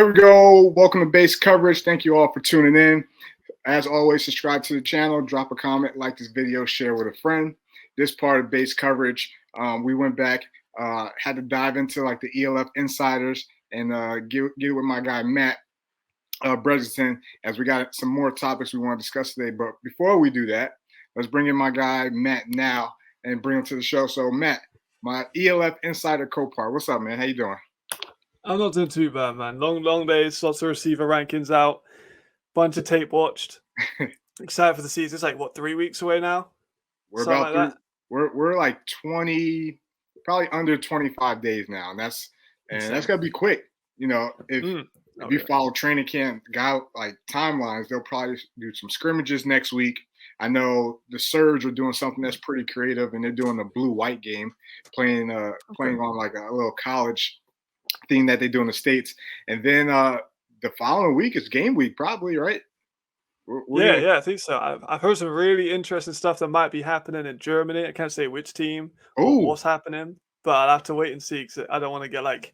There we go. Welcome to Base Coverage. Thank you all for tuning in. As always, subscribe to the channel, drop a comment, like this video, share with a friend. This part of Base Coverage, we went back, had to dive into like the ELF insiders and get it with my guy Matt Bressington, as we got some more topics we want to discuss today. But before we do that, let's bring in my guy Matt now and bring him to the show. So Matt, my ELF insider co-part, what's up, man? How you doing? I'm not doing too bad, man. Long days, lots of receiver rankings out, bunch of tape watched. Excited for the season. It's like what, 3 weeks away now? We're Something about like that. we're like 20, probably under 25 days now, and that's gonna be quick. You know, if you follow training camp like timelines, they'll probably do some scrimmages next week. I know the Surge are doing something that's pretty creative, and they're doing a blue-white game, playing on like a little college thing that they do in the States. And then the following week is game week, probably, right? Yeah, I think so. I've heard some really interesting stuff that might be happening in Germany. I can't say which team or what's happening, but I'll have to wait and see because I don't want to get like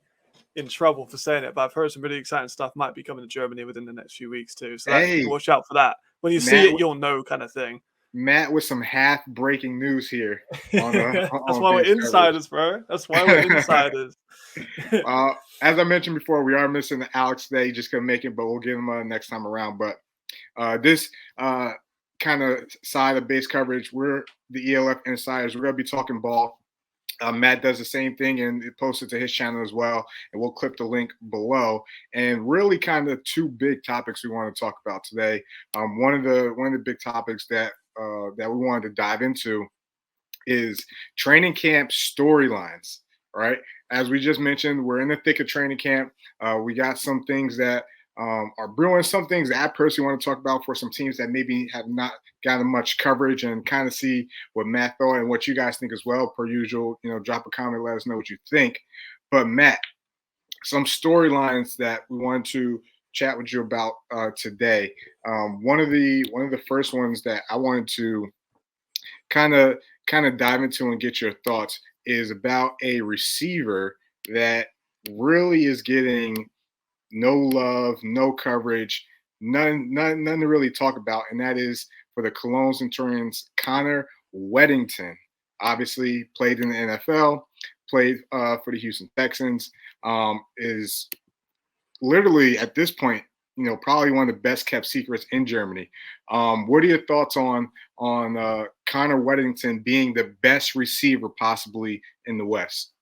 in trouble for saying it. But I've heard some really exciting stuff might be coming to Germany within the next few weeks too. So watch out for that. When you see it, you'll know, kind of thing. Matt with some half breaking news here. That's why we're insiders, bro. That's why we're insiders. As I mentioned before, we are missing Alex today. He just couldn't make it, but we'll give him next time around. But this kind of side of base coverage, we're the ELF insiders. We're going to be talking ball. Matt does the same thing and it posted to his channel as well. And we'll clip the link below. And really kind of two big topics we want to talk about today. One of the big topics that we wanted to dive into is training camp storylines, right? As we just mentioned, we're in the thick of training camp. We got some things that are brewing, some things that I personally want to talk about for some teams that maybe have not gotten much coverage, and kind of see what Matt thought and what you guys think as well. Per usual, drop a comment, let us know what you think. But Matt, some storylines that we wanted to chat with you about today. One of the first ones that I wanted to kind of dive into and get your thoughts is about a receiver that really is getting no love, no coverage, none to really talk about, and that is for the Cologne Centurions, Connor Weddington. Obviously played in the NFL, played for the Houston Texans, is literally at this point, probably one of the best kept secrets in Germany. What are your thoughts on Connor Weddington being the best receiver possibly in the West?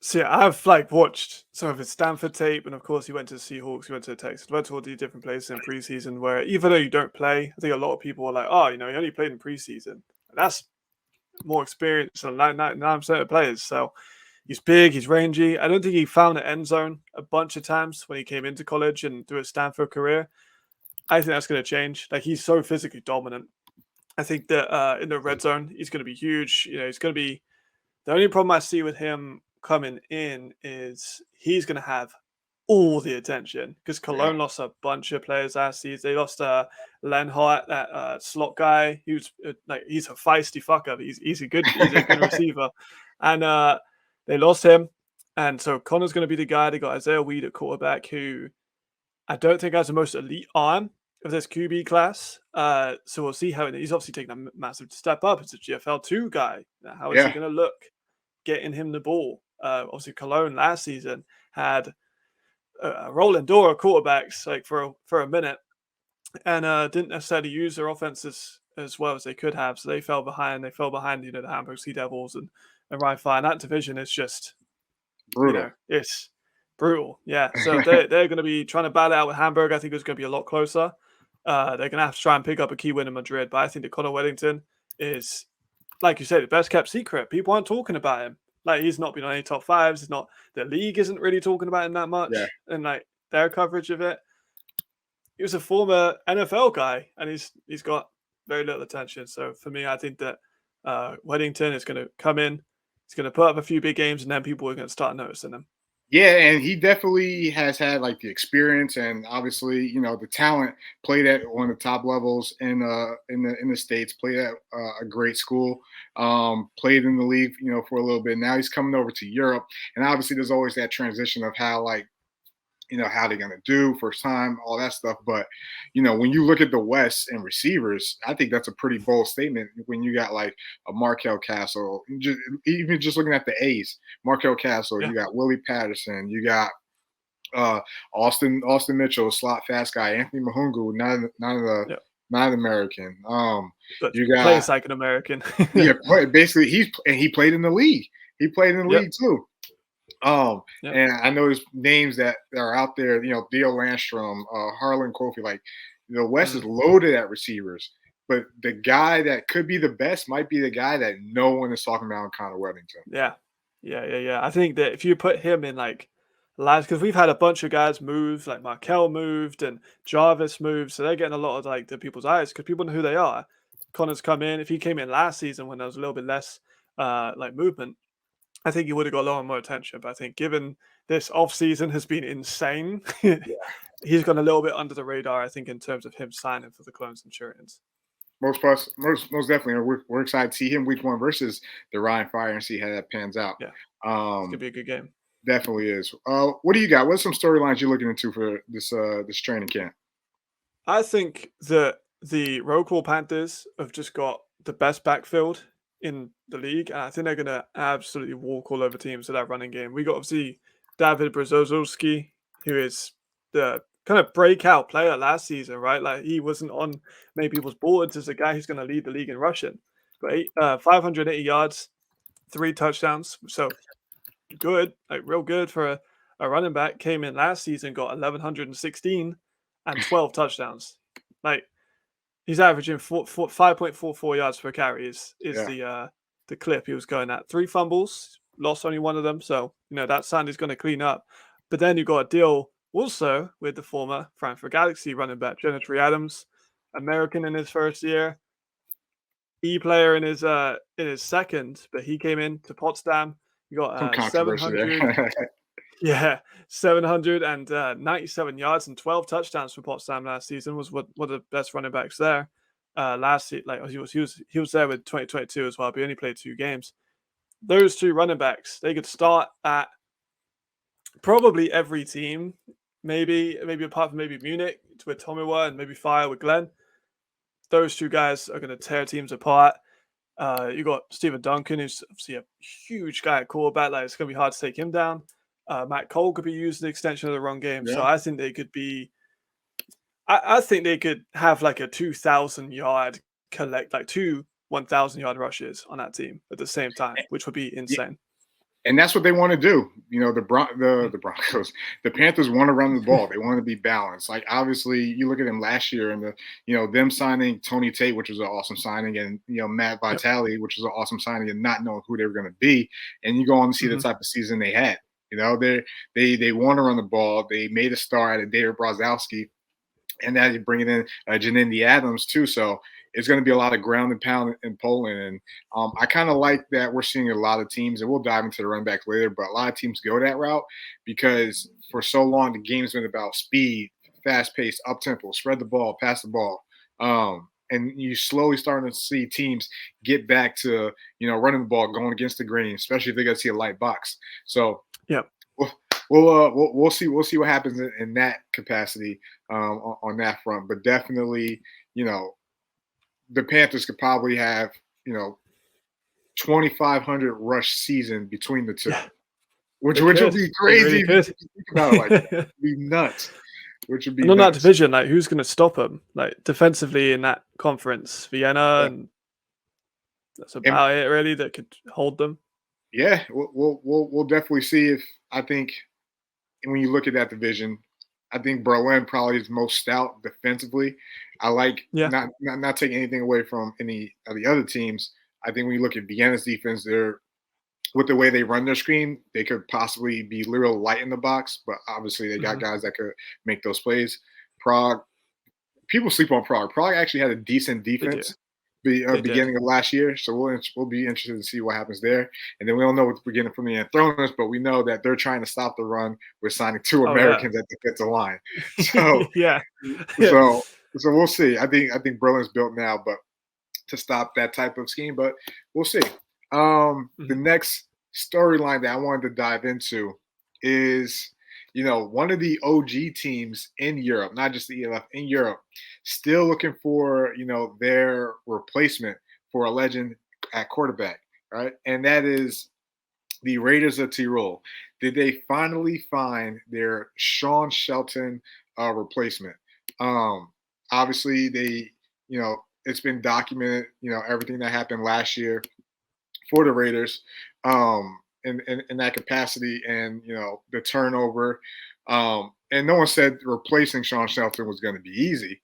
So yeah, I've like watched some of his Stanford tape, and of course he went to the Seahawks, he went to the Texans, went to all these different places in preseason where even though you don't play, I think a lot of people are like, oh, he only played in preseason. And that's more experience than 99% of players. So he's big, he's rangy. I don't think he found the end zone a bunch of times when he came into college and through his Stanford career. I think that's going to change. Like, he's so physically dominant. I think that in the red zone, he's going to be huge. He's going to be the only problem I see with him coming in is he's going to have all the attention because Cologne lost a bunch of players last season. They lost Lenhart, that slot guy. He's a feisty fucker. He's a good receiver, and they lost him. And so Connor's going to be the guy. They got Isaiah Weed at quarterback, who I don't think has the most elite arm of this QB class. So we'll see how he's obviously taking a massive step up. It's a GFL 2 guy. Now, how is he going to look getting him the ball? Obviously, Cologne last season had a rolling door of quarterbacks like for a minute, and didn't necessarily use their offenses as well as they could have. So they fell behind. They fell behind, the Hamburg Sea Devils and Rhein Fire. And that division is just brutal. It's brutal. Yeah. So they're going to be trying to battle out with Hamburg. I think it's going to be a lot closer. They're going to have to try and pick up a key win in Madrid. But I think that Connor Weddington is, like you said, the best kept secret. People aren't talking about him. Like, he's not been on any top fives. The league isn't really talking about him that much. Yeah. And like their coverage of it. He was a former NFL guy, and he's got very little attention. So for me, I think that Weddington is going to come in. He's going to put up a few big games, and then people are going to start noticing him. Yeah, and he definitely has had like the experience and obviously, the talent. Played at one of the top levels in the States. Played at a great school. Played in the league, for a little bit. Now he's coming over to Europe, and obviously there's always that transition of how how they're going to do first time, all that stuff. But, when you look at the West and receivers, I think that's a pretty bold statement when you got like a Markel Castle, even just looking at the A's, Markel Castle, Yeah. you got Willie Patterson, you got Austin Mitchell, slot fast guy, Anthony Mahungu, Yeah. not an American. But You got plays like an American. basically he played in the league. He played in the Yep. league too. Yep. And I know there's names that are out there, Theo Landstrom, Harlan Kofi, like the West is loaded at receivers, but the guy that could be the best might be the guy that no one is talking about in Connor Webbington. Yeah. Yeah. I think that if you put him in like lads, because we've had a bunch of guys move, like Markel moved and Jarvis moved, so they're getting a lot of like the people's eyes because people know who they are. Connor's come in. If he came in last season when there was a little bit less like movement, I think he would have got a lot more attention. But I think given this off season has been insane, he's gone a little bit under the radar. I think in terms of him signing for the Clone Centurions. Most definitely. We're excited to see him week 1 versus the Ryan Fire and see how that pans out. Yeah, it's gonna be a good game. Definitely is. What do you got? What's some storylines you're looking into for this training camp? I think that the Roquel Panthers have just got the best backfield in the league, and I think they're gonna absolutely walk all over teams with that running game. We got obviously David Brzozowski, who is the kind of breakout player last season, right? Like he wasn't on many people's boards as a guy who's going to lead the league in rushing. But 580 yards, 3 touchdowns, so good, like real good for a running back. Came in last season, got 1116 and 12 touchdowns. Like he's averaging 5.44 yards per carry is Yeah. the clip he was going at. 3 fumbles, lost only one of them, so that sound is going to clean up. But then you got a deal also with the former Frankfurt Galaxy running back Genetry Adams, American in his first year, player in his second, but he came in to Potsdam. You Some got controversy 700, there. yeah, 797 yards and 12 touchdowns for Potsdam last season. Was one of the best running backs there. Last year, like he was there with 2022 as well, but he only played 2 games. Those 2 running backs, they could start at probably every team, maybe apart from maybe Munich with Tomiwa and maybe Fire with Glenn. Those 2 guys are going to tear teams apart. You got Stephen Duncan, who's obviously a huge guy at quarterback. Like it's going to be hard to take him down. Matt Cole could be used as an extension of the run game, so Yeah. I think they could be. I think they could have like a 2,000 yard collect, like 2 1,000 yard rushes on that team at the same time, which would be insane. And that's what they want to do. The Broncos, the Panthers want to run the ball. They want to be balanced. Like obviously, you look at them last year, and them signing Tony Tate, which was an awesome signing, and Matt Vitale, which was an awesome signing, and not knowing who they were going to be. And you go on to see the type of season they had. They want to run the ball. They made a star out of David Brzozowski, and now you're bringing in Janindi Adams too. So it's going to be a lot of ground and pound in Poland. And I kind of like that we're seeing a lot of teams, and we'll dive into the run backs later, but a lot of teams go that route because for so long the game's been about speed, fast pace, up tempo, spread the ball, pass the ball. And you slowly starting to see teams get back to, running the ball, going against the grain, especially if they got to see a light box. So yeah. We'll see what happens in that capacity on that front, but definitely, the Panthers could probably have 2,500 rush season between the 2, which would be crazy. Really think about it like that. It'd be nuts. Which would be and on nuts. that division, like who's going to stop them? Like defensively in that conference, Vienna, and that's about it really that could hold them. Yeah, we'll definitely see if I think. And when you look at that division, I think Berlin probably is most stout defensively. I like not taking anything away from any of the other teams. I think when you look at Vienna's defense, they're with the way they run their screen, they could possibly be real light in the box, but obviously they got guys that could make those plays. Prague, people sleep on Prague. Prague actually had a decent defense beginning of last year, so we'll be interested to see what happens there. And then we don't know what the beginning from the Anthroners, but we know that they're trying to stop the run with signing 2 Americans at the defensive line. So so we'll see. I think Berlin's built now, but to stop that type of scheme, but we'll see. The next storyline that I wanted to dive into is, one of the OG teams in Europe, not just the ELF, in Europe, still looking for, their replacement for a legend at quarterback, right? And that is the Raiders of Tyrol. Did they finally find their Sean Shelton replacement? Obviously, it's been documented, everything that happened last year for the Raiders in that capacity, and the turnover. And no one said replacing Sean Shelton was going to be easy,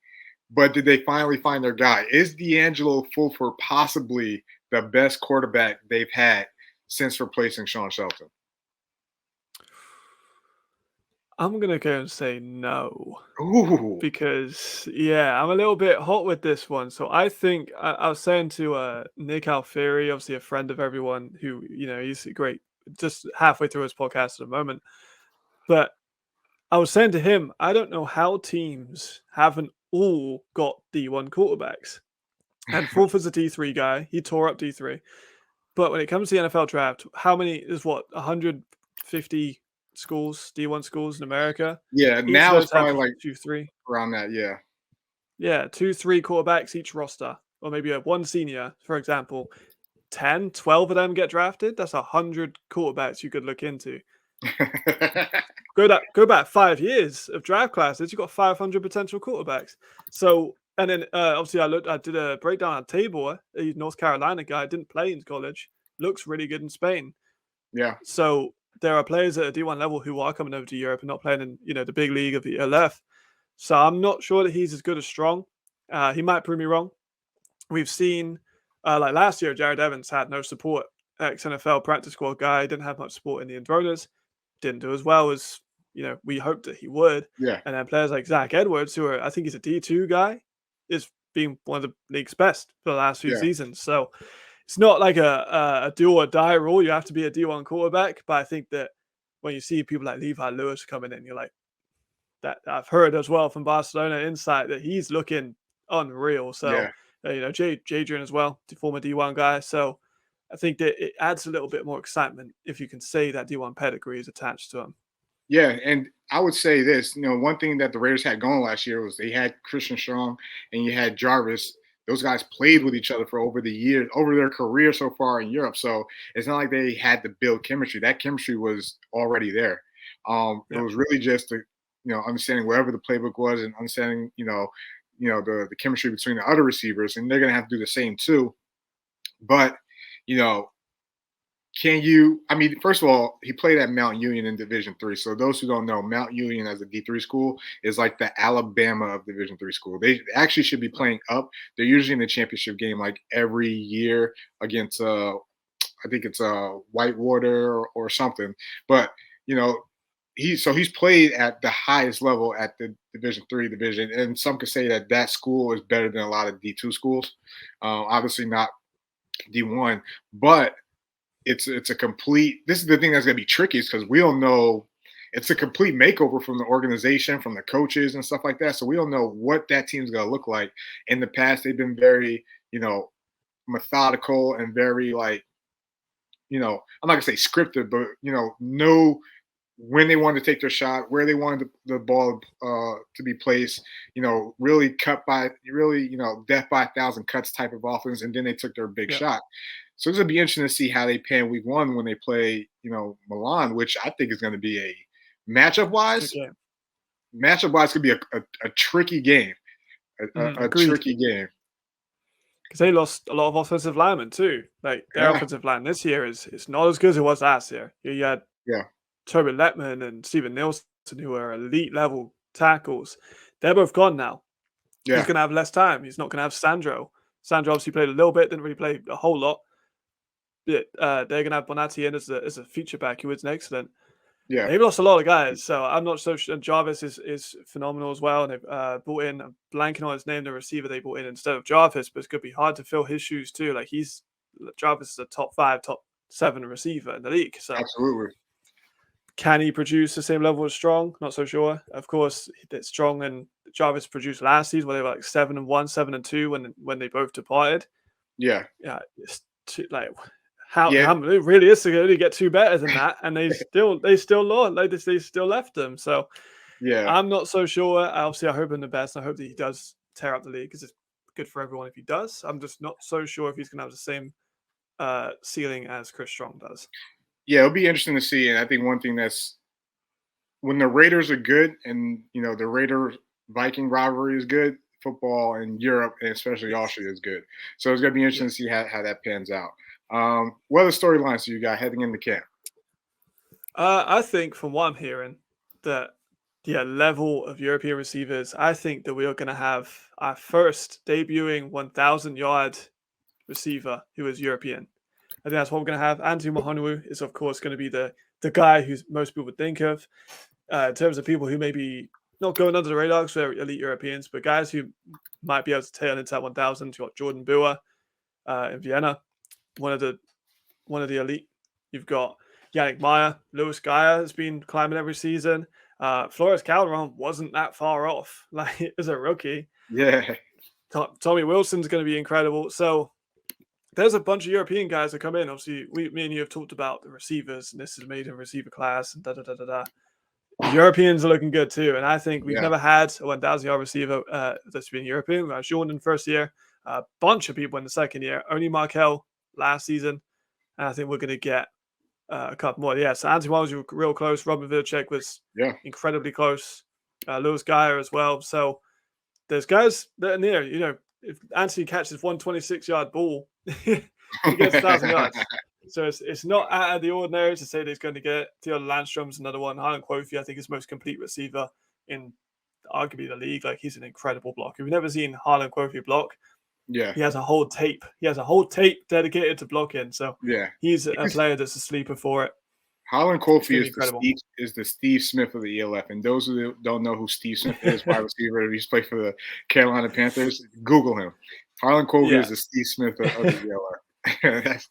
but did they finally find their guy? Is D'Angelo Fulford possibly the best quarterback they've had since replacing Sean Shelton? I'm gonna go and say no. Ooh, Because I'm a little bit hot with this one. So I think I was saying to Nick Alfieri, obviously a friend of everyone, who he's great, just halfway through his podcast at the moment. But I was saying to him, I don't know how teams haven't all got D1 quarterbacks. And Fulford's a D3 guy. He tore up D3. But when it comes to the NFL draft, how many is 150 schools, D1 schools in America? yeah. Each of Now it's those have probably like two, three. around that. Yeah, Yeah, 2, 3 quarterbacks each roster, or maybe one senior, for example. 10, 12 of them get drafted. That's 100 quarterbacks you could look into. Go back 5 years of draft classes. You've got 500 potential quarterbacks. So, and then obviously I did a breakdown on Tabor, a North Carolina guy, didn't play in college, looks really good in Spain. yeah, So there are players at a D1 level who are coming over to Europe and not playing in the big league of the LF. So I'm not sure that he's as good as Strong. He might prove me wrong. We've seen, like last year, Jared Evans had no support. Ex-NFL practice squad guy, didn't have much support in the Andronas, didn't do as well as we hoped that he would. yeah, And then players like Zach Edwards, I think he's a D2 guy, is being one of the league's best for the last few yeah, seasons. So it's not like a do or die rule. You have to be a D1 quarterback. But I think that when you see people like Levi Lewis coming in, you're like, that I've heard as well from Barcelona Insight that he's looking unreal. So, yeah. Jadrian as well, the former D1 guy. So I think that it adds a little bit more excitement if you can say that D1 pedigree is attached to him. Yeah, and I would say this, one thing that the Raiders had going last year was they had Christian Strong and you had Jarvis. Those guys played with each other for over the years, over their career so far in Europe. So it's not like they had to build chemistry. That chemistry was already there. It Yeah. was really just understanding wherever the playbook was and understanding, the chemistry between the other receivers, and they're gonna have to do the same too. But you know, first of all, he played at Mount Union in Division 3. So those who don't know, Mount Union as a D3 school is like the Alabama of Division 3 school. They actually should be playing up. They're usually in the championship game like every year against I think it's Whitewater or something. But he's played at the highest level at the Division 3 division, and some could say that school is better than a lot of D2 schools. Obviously not D1, but it's a complete. This is the thing that's gonna be tricky, is because we don't know. It's a complete makeover from the organization, from the coaches and stuff like that. So we don't know what that team's gonna look like. In the past, they've been very, methodical and very like, I'm not gonna say scripted, but know when they wanted to take their shot, where they wanted the ball to be placed, really death by 1,000 cuts type of offense, and then they took their big Yeah. shot. So it's gonna be interesting to see how they pan week one when they play, Milan, which I think is gonna be a matchup Good wise, game. could be a tricky game. A Agreed. tricky game. Because they lost a lot of offensive linemen too. Like their Yeah, offensive line this year is not as good as it was last year. You had yeah, Toby Letman and Steven Nielsen, who are elite level tackles. They're both gone now. He's yeah, going to have less time. He's not going to have Sandro. Sandro obviously played a little bit, didn't really play a whole lot. But they're going to have Bonatti in as a feature back, who is an excellent. yeah, They've lost a lot of guys, so I'm not so sure. Jarvis is phenomenal as well. And they've brought in, I'm blanking on his name, the receiver they brought in instead of Jarvis, but it's going to be hard to fill his shoes too. Like Jarvis is a top 5, top 7 receiver in the league. So absolutely. can he produce the same level as Strong? Not so sure. Of course, that Strong and Jarvis produced last season, where they were like 7-1, 7-2 when they both departed. Yeah, Yeah, it's too, like how realistically only get two better than that, and they still lost. Like they still left them. So Yeah. I'm not so sure. Obviously, I hope him the best. I hope that he does tear up the league because it's good for everyone if he does. I'm just not so sure if he's going to have the same ceiling as Chris Strong does. Yeah, it'll be interesting to see. And I think one thing that's when the Raiders are good and the Raider Viking rivalry is good, football in Europe and especially Yes. Austria is good. So it's gonna be interesting to see how that pans out. What other storylines do you got heading into camp? I think from what I'm hearing, that level of European receivers, I think that we are going to have our first debuting 1,000-yard receiver who is European. I think that's what we're going to have. Anthony Mahonwu is, of course, going to be the guy who most people would think of in terms of people who maybe not going under the radar because they're elite Europeans, but guys who might be able to tail into that 1,000. You've got Jordan Boer in Vienna, one of the elite. You've got Yannick Meyer, Lewis Geyer has been climbing every season. Flores Calderon wasn't that far off, like as a rookie. Yeah. Tommy Wilson's going to be incredible. So there's a bunch of European guys that come in. Obviously, me and you have talked about the receivers, and this is made in receiver class, and da da da da da. Europeans are looking good too, and I think we've never had a 1,000-yard receiver that's been European. Sean in the first year, a bunch of people in the second year. Only Markel last season, and I think we're going to get a couple more. Yeah, so Anthony was real close. Robin Vilcek was incredibly close. Lewis Geyer as well. So there's guys that are near. If Anthony catches 126-yard ball, he gets 1,000 yards. So it's not out of the ordinary to say that he's going to get. Theo Landstrom's another one. Harlan Quofi, I think, is the most complete receiver in arguably the league. Like, he's an incredible block. If you've never seen Harlan Quofi block, he has a whole tape. He has a whole tape dedicated to blocking. So he's a player that's a sleeper for it. Harlan Quofi is the Steve Smith of the ELF. And those who don't know who Steve Smith is, wide receiver, he's played for the Carolina Panthers. Google him. Harlan Quofi is the Steve Smith of the ELF.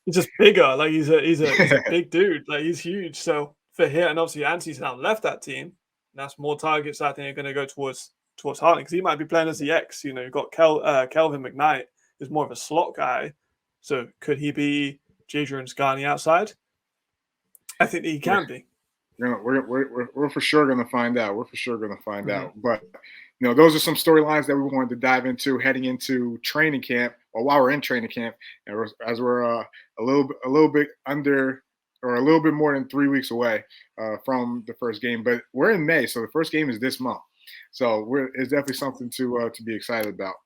He's just bigger. Like he's a big dude. Like he's huge. So for him, and obviously Anthony's now left that team. And that's more targets I think are going to go towards Harlan because he might be playing as the X. You've got Kelvin McKnight is more of a slot guy. So could he be Jadrian Scarney outside? I think that he can be. We're for sure going to find out. We're for sure going to find out. But those are some storylines that we wanted to dive into heading into training camp, or while we're in training camp, and as we're a little bit under or a little bit more than 3 weeks away from the first game. But we're in May, so the first game is this month. So it's definitely something to be excited about.